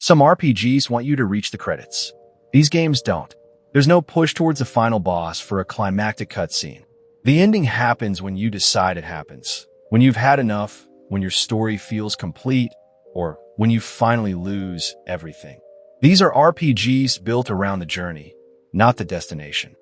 Some RPGs want you to reach the credits. These games don't. There's no push towards the final boss for a climactic cutscene. The ending happens when you decide it happens. When you've had enough, when your story feels complete, or when you finally lose everything. These are RPGs built around the journey, not the destination.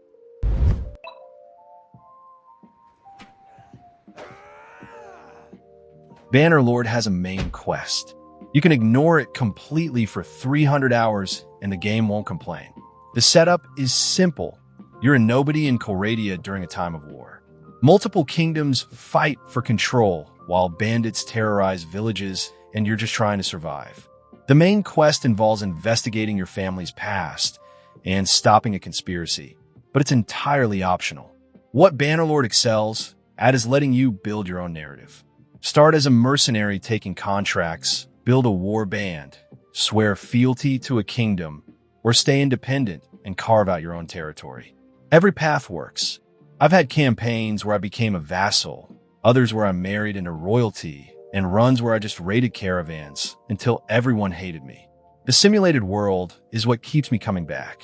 Bannerlord has a main quest. You can ignore it completely for 300 hours and the game won't complain. The setup is simple. You're a nobody in Colradia during a time of war. Multiple kingdoms fight for control while bandits terrorize villages and you're just trying to survive. The main quest involves investigating your family's past and stopping a conspiracy, but it's entirely optional. What Bannerlord excels at is letting you build your own narrative. Start as a mercenary taking contracts, build a war band, swear fealty to a kingdom, or stay independent and carve out your own territory. Every path works. I've had campaigns where I became a vassal, others where I married into royalty, and runs where I just raided caravans until everyone hated me. The simulated world is what keeps me coming back.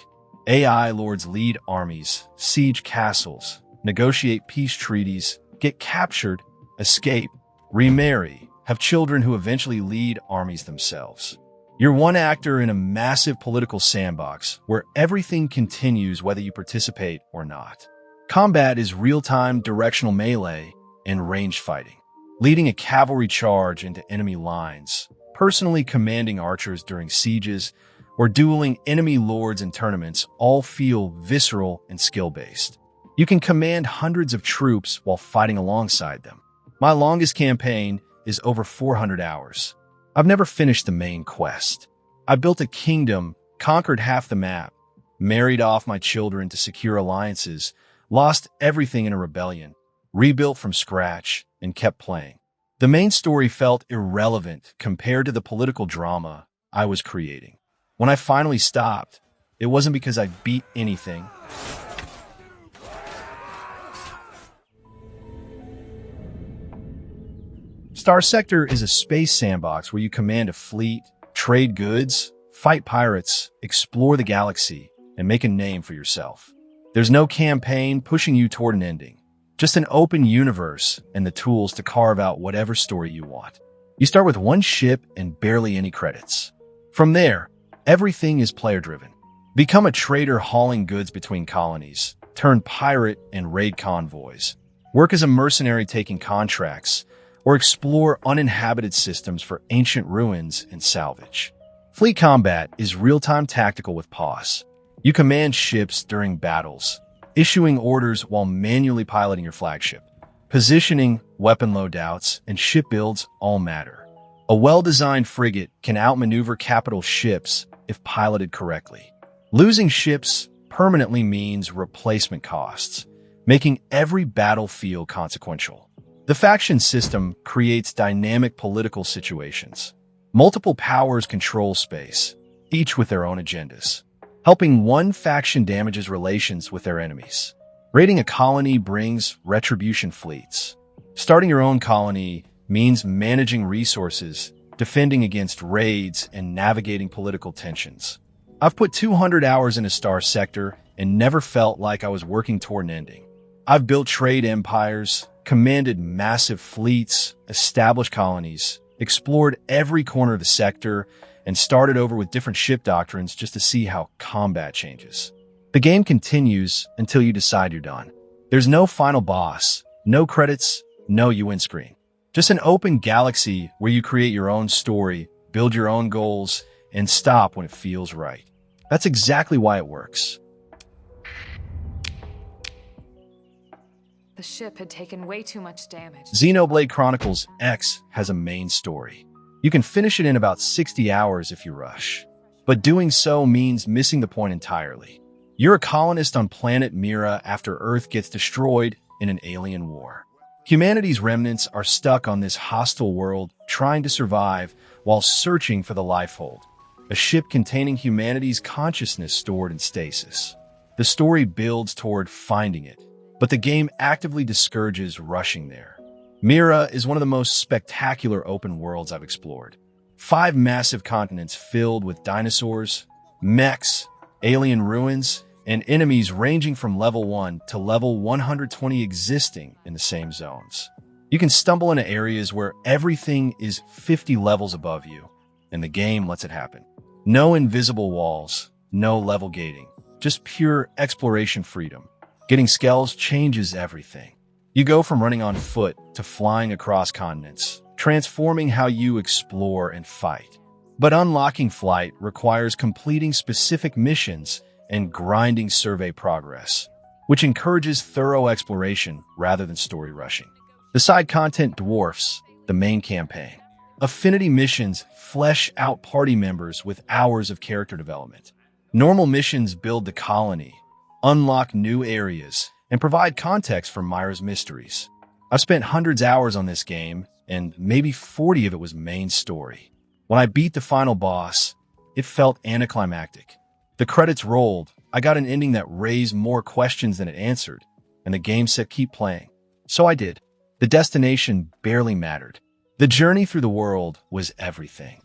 AI lords lead armies, siege castles, negotiate peace treaties, get captured, escape, remarry, have children who eventually lead armies themselves. You're one actor in a massive political sandbox where everything continues whether you participate or not. Combat is real-time directional melee and ranged fighting. Leading a cavalry charge into enemy lines, personally commanding archers during sieges, or dueling enemy lords in tournaments all feel visceral and skill-based. You can command hundreds of troops while fighting alongside them. My longest campaign is over 400 hours. I've never finished the main quest. I built a kingdom, conquered half the map, married off my children to secure alliances, lost everything in a rebellion, rebuilt from scratch, and kept playing. The main story felt irrelevant compared to the political drama I was creating. When I finally stopped, it wasn't because I beat anything. Star Sector is a space sandbox where you command a fleet, trade goods, fight pirates, explore the galaxy, and make a name for yourself. There's no campaign pushing you toward an ending, just an open universe and the tools to carve out whatever story you want. You start with one ship and barely any credits. From there, everything is player-driven. Become a trader hauling goods between colonies, turn pirate and raid convoys, work as a mercenary taking contracts, or explore uninhabited systems for ancient ruins and salvage. Fleet combat is real-time tactical with pause. You command ships during battles, issuing orders while manually piloting your flagship. Positioning, weapon loadouts, and ship builds all matter. A well-designed frigate can outmaneuver capital ships if piloted correctly. Losing ships permanently means replacement costs, making every battle feel consequential. The faction system creates dynamic political situations. Multiple powers control space, each with their own agendas. Helping one faction damages relations with their enemies. Raiding a colony brings retribution fleets. Starting your own colony means managing resources, defending against raids, and navigating political tensions. I've put 200 hours into Star Sector and never felt like I was working toward an ending. I've built trade empires, commanded massive fleets, established colonies, explored every corner of the sector, and started over with different ship doctrines just to see how combat changes. The game continues until you decide you're done. There's no final boss, no credits, no you win screen. Just an open galaxy where you create your own story, build your own goals, and stop when it feels right. That's exactly why it works. The ship had taken way too much damage. Xenoblade Chronicles X has a main story. You can finish it in about 60 hours if you rush. But doing so means missing the point entirely. You're a colonist on planet Mira after Earth gets destroyed in an alien war. Humanity's remnants are stuck on this hostile world trying to survive while searching for the lifehold, a ship containing humanity's consciousness stored in stasis. The story builds toward finding it, but the game actively discourages rushing there. Mira is one of the most spectacular open worlds I've explored. 5 massive continents filled with dinosaurs, mechs, alien ruins, and enemies ranging from level 1 to level 120 existing in the same zones. You can stumble into areas where everything is 50 levels above you, and the game lets it happen. No invisible walls, no level gating, just pure exploration freedom. Getting scales changes everything. You go from running on foot to flying across continents, transforming how you explore and fight. But unlocking flight requires completing specific missions and grinding survey progress, which encourages thorough exploration rather than story rushing. The side content dwarfs the main campaign. Affinity missions flesh out party members with hours of character development. Normal missions build the colony, unlock new areas, and provide context for Myra's mysteries. I've spent hundreds of hours on this game, and maybe 40 of it was main story. When I beat the final boss, it felt anticlimactic. The credits rolled, I got an ending that raised more questions than it answered, and the game said keep playing. So I did. The destination barely mattered. The journey through the world was everything.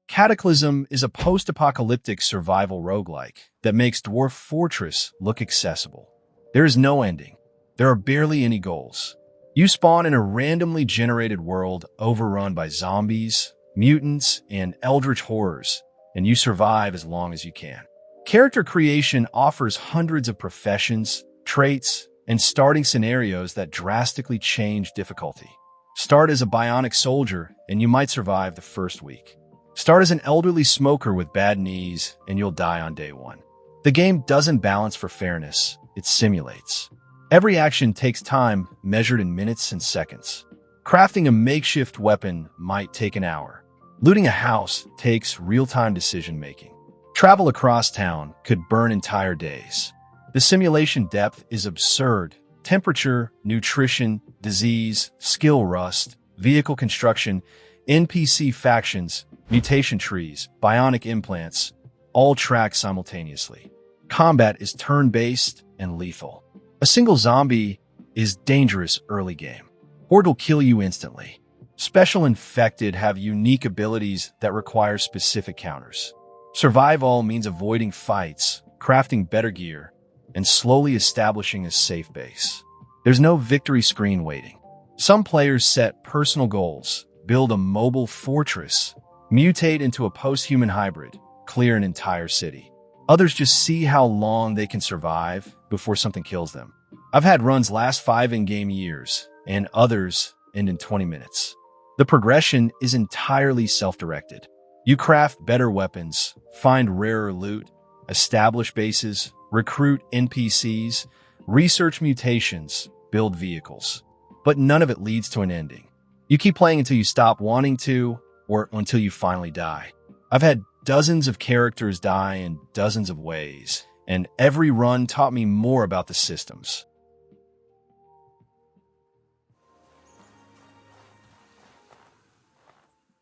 Cataclysm is a post-apocalyptic survival roguelike that makes Dwarf Fortress look accessible. There is no ending. There are barely any goals. You spawn in a randomly generated world overrun by zombies, mutants, and eldritch horrors, and you survive as long as you can. Character creation offers hundreds of professions, traits, and starting scenarios that drastically change difficulty. Start as a bionic soldier, and you might survive the first week. Start as an elderly smoker with bad knees, and you'll die on day 1. The game doesn't balance for fairness, it simulates. Every action takes time measured in minutes and seconds. Crafting a makeshift weapon might take an hour. Looting a house takes real-time decision-making. Travel across town could burn entire days. The simulation depth is absurd. Temperature, nutrition, disease, skill rust, vehicle construction, NPC factions, mutation trees, bionic implants, all track simultaneously. Combat is turn-based and lethal. A single zombie is dangerous early game. Horde will kill you instantly. Special infected have unique abilities that require specific counters. Survival means avoiding fights, crafting better gear, and slowly establishing a safe base. There's no victory screen waiting. Some players set personal goals, build a mobile fortress, mutate into a post-human hybrid, clear an entire city. Others just see how long they can survive before something kills them. I've had runs last 5 in-game years, and others end in 20 minutes. The progression is entirely self-directed. You craft better weapons, find rarer loot, establish bases, recruit NPCs, research mutations, build vehicles. But none of it leads to an ending. You keep playing until you stop wanting to, or until you finally die. I've had dozens of characters die in dozens of ways, and every run taught me more about the systems.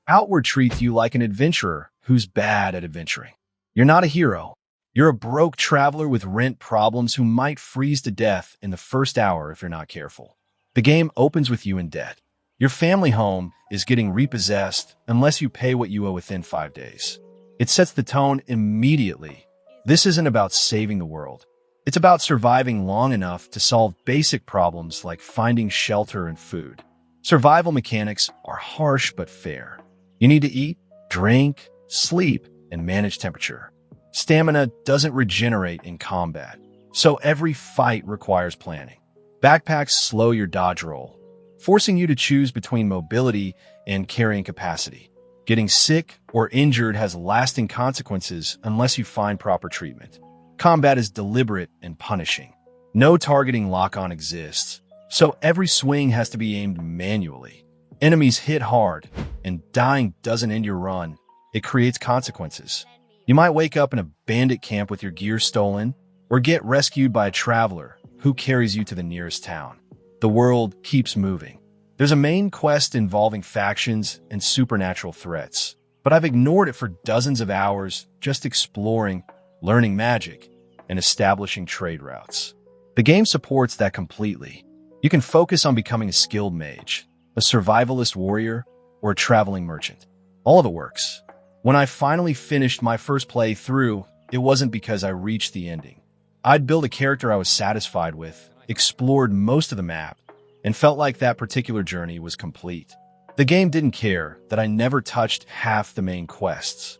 Outward treats you like an adventurer who's bad at adventuring. You're not a hero. You're a broke traveler with rent problems who might freeze to death in the first hour if you're not careful. The game opens with you in debt. Your family home is getting repossessed unless you pay what you owe within 5 days. It sets the tone immediately. This isn't about saving the world. It's about surviving long enough to solve basic problems like finding shelter and food. Survival mechanics are harsh but fair. You need to eat, drink, sleep, and manage temperature. Stamina doesn't regenerate in combat, so every fight requires planning. Backpacks slow your dodge roll, forcing you to choose between mobility and carrying capacity. Getting sick or injured has lasting consequences unless you find proper treatment. Combat is deliberate and punishing. No targeting lock-on exists, so every swing has to be aimed manually. Enemies hit hard, and dying doesn't end your run. It creates consequences. You might wake up in a bandit camp with your gear stolen, or get rescued by a traveler who carries you to the nearest town. The world keeps moving. There's a main quest involving factions and supernatural threats, but I've ignored it for dozens of hours just exploring, learning magic, and establishing trade routes. The game supports that completely. You can focus on becoming a skilled mage, a survivalist warrior, or a traveling merchant. All of it works. When I finally finished my first playthrough, it wasn't because I reached the ending. I'd built a character I was satisfied with, explored most of the map, and felt like that particular journey was complete. The game didn't care that I never touched half the main quests.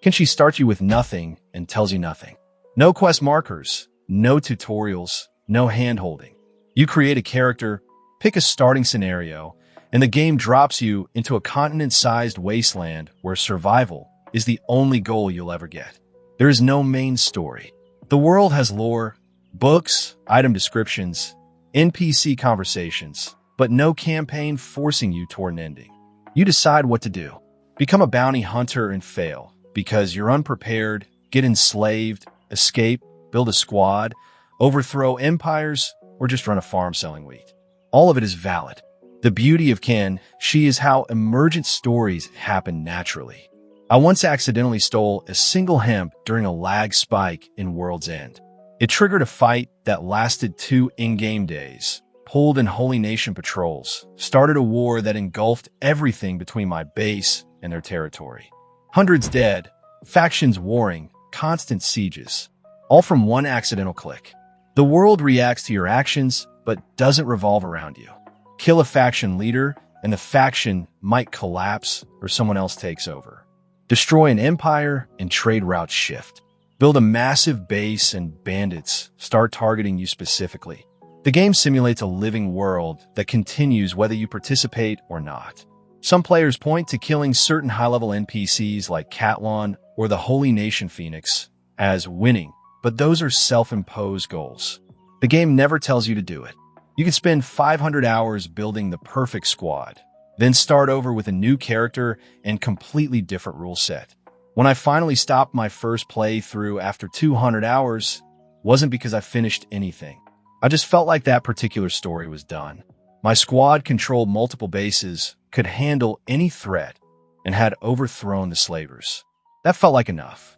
Can she start you with nothing and tells you nothing? No quest markers, no tutorials, no hand-holding. You create a character, pick a starting scenario, and the game drops you into a continent-sized wasteland where survival is the only goal you'll ever get. There is no main story. The world has lore, books, item descriptions, NPC conversations, but no campaign forcing you toward an ending. You decide what to do. Become a bounty hunter and fail because you're unprepared, get enslaved, escape, build a squad, overthrow empires, or just run a farm selling wheat. All of it is valid. The beauty of Ken, she is how emergent stories happen naturally. I once accidentally stole a single hemp during a lag spike in World's End. It triggered a fight that lasted 2 in-game days, pulled in Holy Nation patrols, started a war that engulfed everything between my base and their territory. Hundreds dead, factions warring, constant sieges, all from one accidental click. The world reacts to your actions, but doesn't revolve around you. Kill a faction leader, and the faction might collapse or someone else takes over. Destroy an empire, and trade routes shift. Build a massive base, and bandits start targeting you specifically. The game simulates a living world that continues whether you participate or not. Some players point to killing certain high-level NPCs like Catlon or the Holy Nation Phoenix as winning, but those are self-imposed goals. The game never tells you to do it. You can spend 500 hours building the perfect squad, then start over with a new character and completely different rule set. When I finally stopped my first playthrough after 200 hours, wasn't because I finished anything. I just felt like that particular story was done. My squad controlled multiple bases, could handle any threat, and had overthrown the slavers. That felt like enough.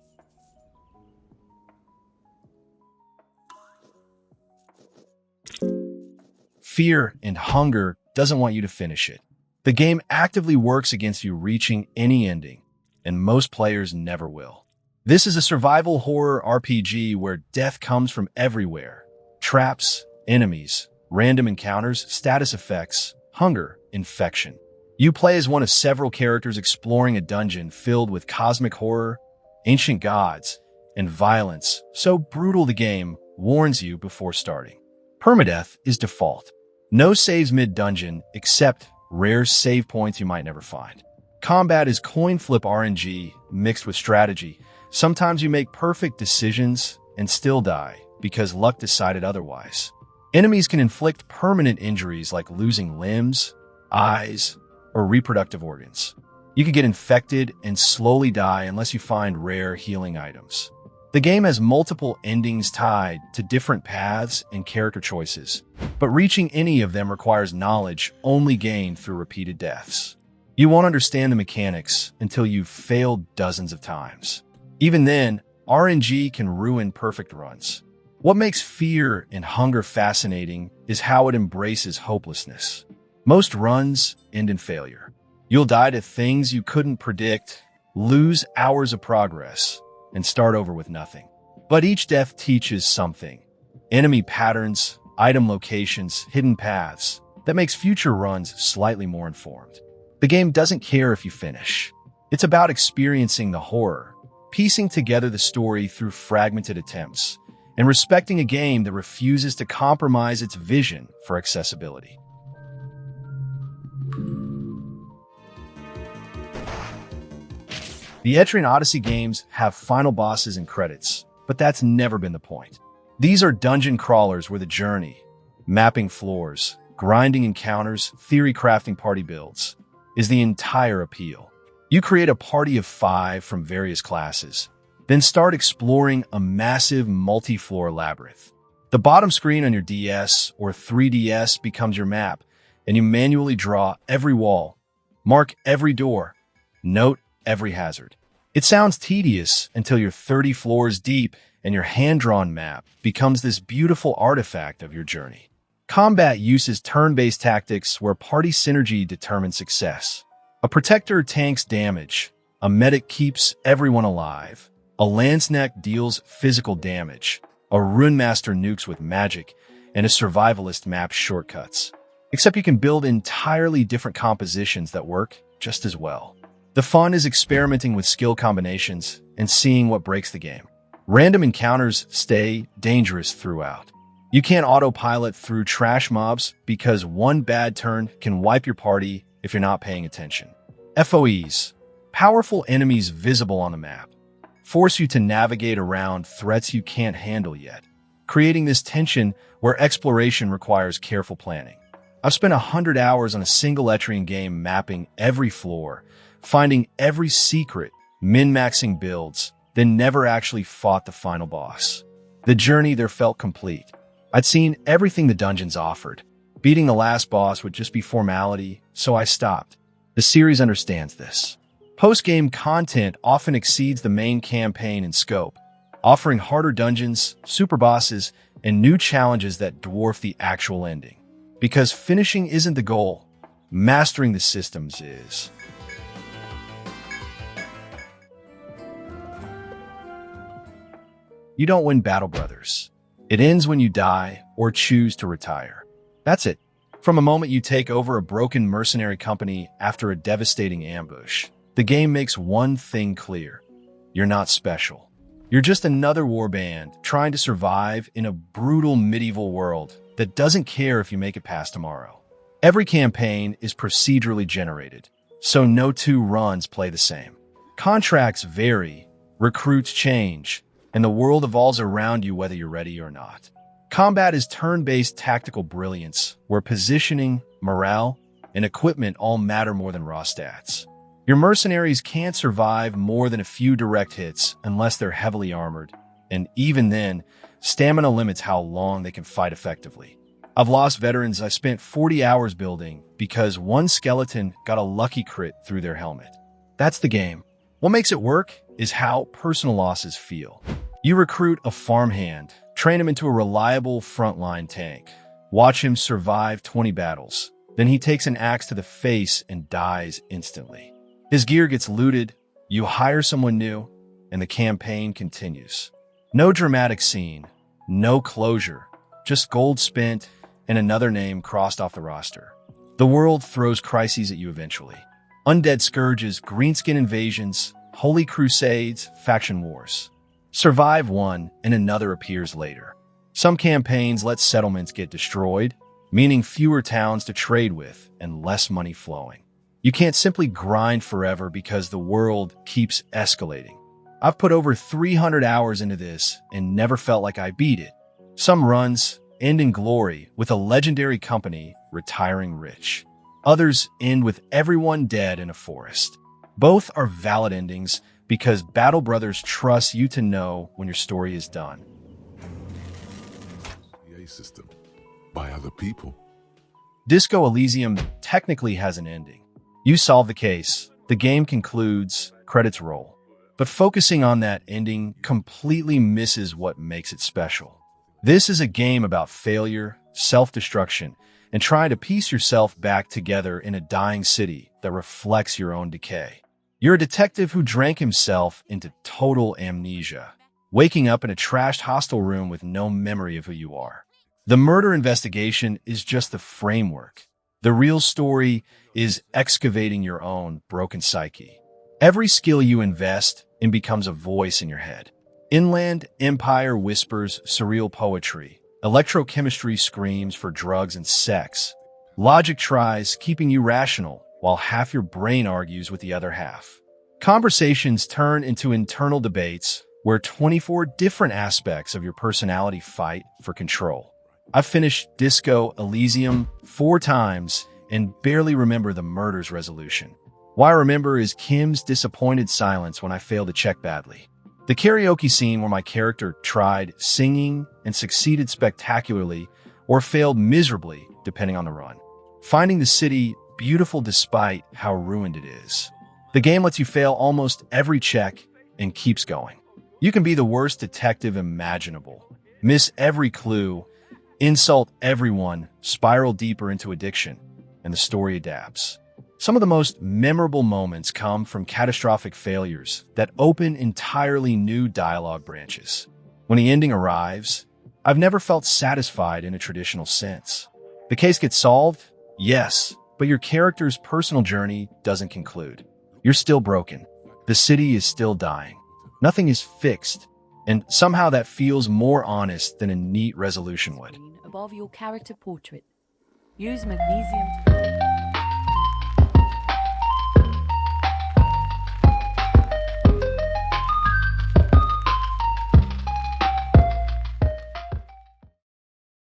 Fear and hunger doesn't want you to finish it. The game actively works against you reaching any ending, and most players never will. This is a survival horror RPG where death comes from everywhere. Traps, enemies, random encounters, status effects, hunger, infection. You play as one of several characters exploring a dungeon filled with cosmic horror, ancient gods, and violence so brutal the game warns you before starting. Permadeath is default. No saves mid-dungeon except rare save points you might never find. Combat is coin flip RNG mixed with strategy. Sometimes you make perfect decisions and still die because luck decided otherwise. Enemies can inflict permanent injuries like losing limbs, eyes, or reproductive organs. You can get infected and slowly die unless you find rare healing items. The game has multiple endings tied to different paths and character choices, but reaching any of them requires knowledge only gained through repeated deaths. You won't understand the mechanics until you've failed dozens of times. Even then, RNG can ruin perfect runs. What makes fear and hunger fascinating is how it embraces hopelessness. Most runs end in failure. You'll die to things you couldn't predict, lose hours of progress, and start over with nothing. But each death teaches something. Enemy patterns, item locations, hidden paths that makes future runs slightly more informed. The game doesn't care if you finish. It's about experiencing the horror, piecing together the story through fragmented attempts, and respecting a game that refuses to compromise its vision for accessibility. The Etrian Odyssey games have final bosses and credits, but that's never been the point. These are dungeon crawlers where the journey, mapping floors, grinding encounters, theory crafting party builds, is the entire appeal. You create a party of 5 from various classes, then start exploring a massive multi-floor labyrinth. The bottom screen on your DS or 3DS becomes your map, and you manually draw every wall, mark every door, note every hazard. It sounds tedious until you're 30 floors deep and your hand-drawn map becomes this beautiful artifact of your journey. Combat uses turn-based tactics where party synergy determines success. A protector tanks damage, a medic keeps everyone alive, a lanceneck deals physical damage, a runemaster nukes with magic, and a survivalist maps shortcuts. Except you can build entirely different compositions that work just as well. The fun is experimenting with skill combinations and seeing what breaks the game. Random encounters stay dangerous throughout. You can't autopilot through trash mobs because one bad turn can wipe your party if you're not paying attention. FOEs, powerful enemies visible on the map, force you to navigate around threats you can't handle yet, creating this tension where exploration requires careful planning. I've spent 100 hours on a single Etrian game mapping every floor, finding every secret, min-maxing builds, then never actually fought the final boss. The journey there felt complete. I'd seen everything the dungeons offered. Beating the last boss would just be formality, so I stopped. The series understands this. Post-game content often exceeds the main campaign in scope, offering harder dungeons, super bosses, and new challenges that dwarf the actual ending. Because finishing isn't the goal, mastering the systems is. You don't win Battle Brothers. It ends when you die or choose to retire. That's it. From a moment you take over a broken mercenary company after a devastating ambush, the game makes one thing clear. You're not special. You're just another warband trying to survive in a brutal medieval world that doesn't care if you make it past tomorrow. Every campaign is procedurally generated, so no two runs play the same. Contracts vary, recruits change, and the world evolves around you whether you're ready or not. Combat is turn-based tactical brilliance, where positioning, morale, and equipment all matter more than raw stats. Your mercenaries can't survive more than a few direct hits unless they're heavily armored, and even then, stamina limits how long they can fight effectively. I've lost veterans I spent 40 hours building because one skeleton got a lucky crit through their helmet. That's the game. What makes it work is how personal losses feel. You recruit a farmhand, train him into a reliable frontline tank, watch him survive 20 battles, then he takes an axe to the face and dies instantly. His gear gets looted, you hire someone new, and the campaign continues. No dramatic scene, no closure, just gold spent and another name crossed off the roster. The world throws crises at you eventually. Undead scourges, greenskin invasions, holy crusades, faction wars. Survive one and another appears later. Some campaigns let settlements get destroyed, meaning fewer towns to trade with and less money flowing. You can't simply grind forever because the world keeps escalating. I've put over 300 hours into this and never felt like I beat it. Some runs end in glory with a legendary company retiring rich. Others end with everyone dead in a forest. Both are valid endings because Battle Brothers trusts you to know when your story is done. System by other people. Disco Elysium technically has an ending. You solve the case, the game concludes, credits roll. But focusing on that ending completely misses what makes it special. This is a game about failure, self-destruction, and trying to piece yourself back together in a dying city that reflects your own decay. You're a detective who drank himself into total amnesia, waking up in a trashed hostel room with no memory of who you are. The murder investigation is just the framework. The real story is excavating your own broken psyche. Every skill you invest in becomes a voice in your head. Inland Empire whispers surreal poetry. Electrochemistry screams for drugs and sex. Logic tries keeping you rational, while half your brain argues with the other half. Conversations turn into internal debates where 24 different aspects of your personality fight for control. I've finished Disco Elysium 4 times and barely remember the murder's resolution. What I remember is Kim's disappointed silence when I failed to check badly. The karaoke scene where my character tried singing and succeeded spectacularly or failed miserably, depending on the run. Finding the city beautiful despite how ruined it is. The game lets you fail almost every check and keeps going. You can be the worst detective imaginable, miss every clue, insult everyone, spiral deeper into addiction, and the story adapts. Some of the most memorable moments come from catastrophic failures that open entirely new dialogue branches. When the ending arrives, I've never felt satisfied in a traditional sense. The case gets solved? Yes, but your character's personal journey doesn't conclude. You're still broken. The city is still dying. Nothing is fixed, and somehow that feels more honest than a neat resolution would. Above your character portrait. Use magnesium.